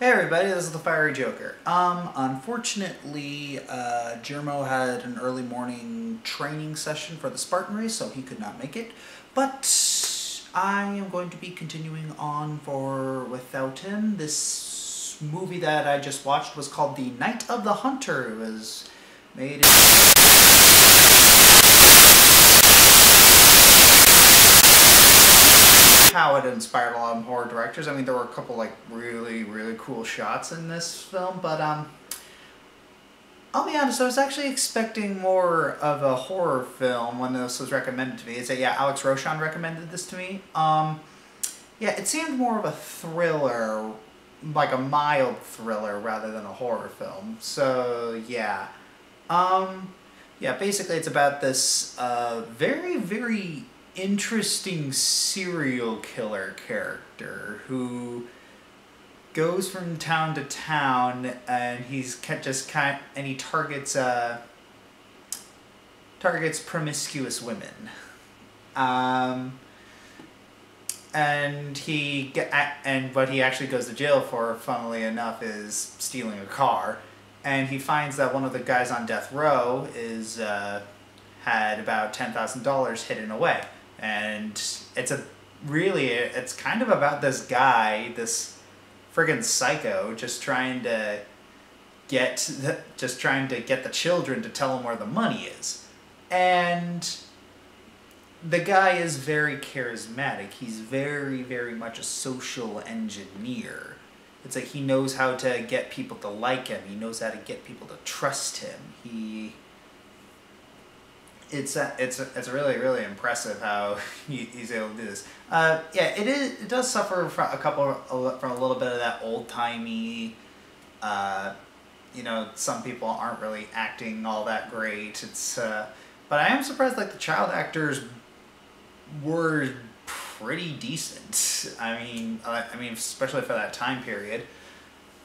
Hey everybody, this is the Fiery Joker. Unfortunately, Jermo had an early morning training session for the Spartan race, so he could not make it. But I am going to be continuing on without him. This movie that I just watched was called The Night of the Hunter. It was made in... how it inspired a lot of horror directors. I mean, there were a couple like really cool shots in this film, but I'll be honest, I was actually expecting more of a horror film when this was recommended to me. Alex Roshan recommended this to me. It seemed more of a thriller, like a mild thriller rather than a horror film. So basically it's about this very interesting serial killer character who goes from town to town, and he targets promiscuous women. And what he actually goes to jail for, funnily enough, is stealing a car. And he finds that one of the guys on death row had about $10,000 hidden away. And it's kind of about this guy, this friggin' psycho, just trying to get the children to tell him where the money is. And the guy is very charismatic. He's very much a social engineer. It's like he knows how to get people to like him. He knows how to get people to trust him. It's really impressive how he's able to do this. It does suffer from a little bit of that old-timey, some people aren't really acting all that great. But I am surprised like the child actors were pretty decent. I mean especially for that time period.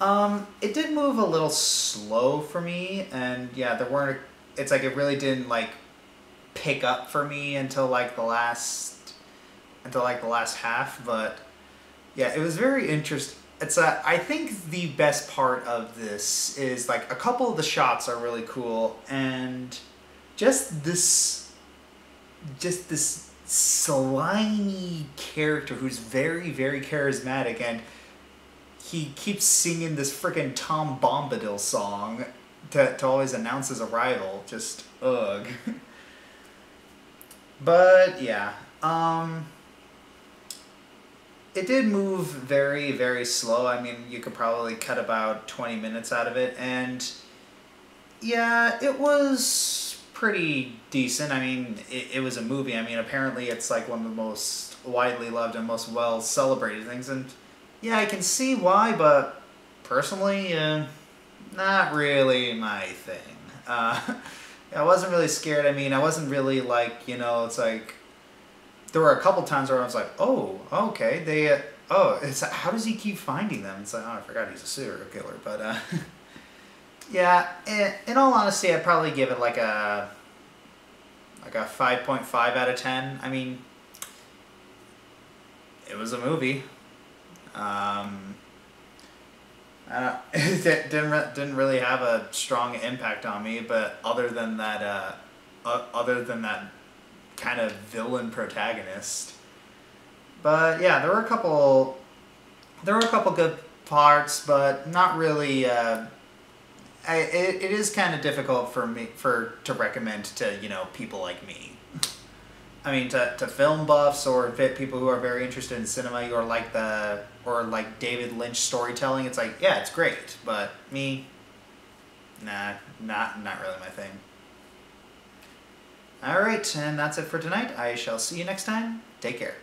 It did move a little slow for me, and it really didn't like pick up for me until like the last half, but yeah, it was very interesting. I think the best part of this is like a couple of the shots are really cool, and just this slimy character who's very charismatic, and he keeps singing this freaking Tom Bombadil song to always announce his arrival. Just ugh. But yeah, it did move very slow. I mean, you could probably cut about 20 minutes out of it, and yeah, it was pretty decent. I mean, it was a movie. I mean, apparently it's like one of the most widely loved and most well celebrated things, and yeah, I can see why, but personally, not really my thing. I wasn't really scared. I mean, I wasn't really like, it's like, there were a couple times where I was like, oh, okay, how does he keep finding them? It's like, oh, I forgot he's a serial killer, but, yeah, in all honesty, I'd probably give it like a 5.5 out of 10. I mean, it was a movie. It didn't really have a strong impact on me, but other than that kind of villain protagonist. But yeah, there were a couple good parts, but not really. It is kind of difficult for me to recommend to people like me. I mean, to film buffs or people who are very interested in cinema or like David Lynch storytelling, it's like, yeah, it's great, but me, nah, not really my thing. Alright, and that's it for tonight. I shall see you next time. Take care.